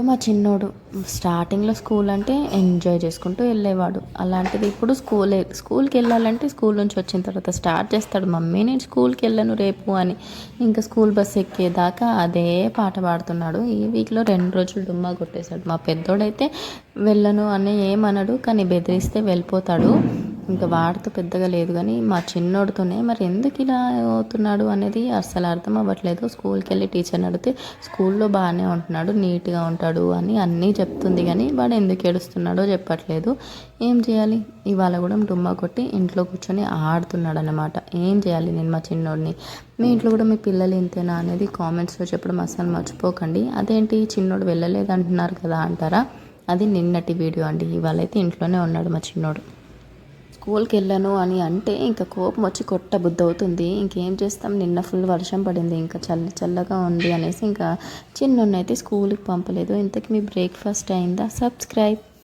మా చిన్నోడు స్టార్టింగ్లో స్కూల్ అంటే ఎంజాయ్ చేసుకుంటూ వెళ్ళేవాడు. అలాంటిది ఇప్పుడు స్కూల్కి వెళ్ళాలంటే స్కూల్ నుంచి వచ్చిన తర్వాత స్టార్ట్ చేస్తాడు, మమ్మీ నేను స్కూల్కి వెళ్ళను రేపు అని. ఇంకా స్కూల్ బస్ ఎక్కేదాకా అదే పాట పాడుతున్నాడు. ఈ వీక్లో 2 రోజులు డుమ్మా కొట్టేశాడు. మా పెద్దోడైతే వెళ్ళను అని ఏమనడు, కానీ బెదిరిస్తే వెళ్ళిపోతాడు. ఇంకా వాడితో పెద్దగా లేదు, కానీ మా చిన్నోడితోనే మరి ఎందుకు ఇలా అవుతున్నాడు అనేది అస్సలు అర్థం అవ్వట్లేదు. స్కూల్కి వెళ్ళి టీచర్ని అడిగితే స్కూల్లో బాగానే ఉంటున్నాడు, నీట్గా ఉంటాడు అని అన్నీ చెప్తుంది, కానీ వాడు ఎందుకు ఏడుస్తున్నాడో చెప్పట్లేదు. ఏం చేయాలి? ఇవాళ కూడా డుమ్మా కొట్టి ఇంట్లో కూర్చొని ఆడుతున్నాడు అన్నమాట. ఏం చేయాలి నేను మా చిన్నోడిని? మీ ఇంట్లో కూడా మీ పిల్లలు ఇంతేనా అనేది కామెంట్స్లో చెప్పడం అస్సలు మర్చిపోకండి. అదేంటి చిన్నోడు వెళ్ళలేదు అంటున్నారు కదా అంటారా? అది నిన్నటి వీడియో అండి. ఇవాళైతే ఇంట్లోనే ఉన్నాడు మా చిన్నోడు. స్కూల్కి వెళ్ళను అని అంటే ఇంకా కోపం వచ్చి కొట్టబుద్ధి అవుతుంది. ఇంకేం చేస్తాం, నిన్న ఫుల్ వర్షం పడింది, ఇంకా చల్లగా ఉంది అనేసి ఇంకా చిన్నోడినైతే స్కూల్కి పంపలేదు. ఇంతకీ మీ బ్రేక్ఫాస్ట్ అయిందా? సబ్స్క్రైబ్.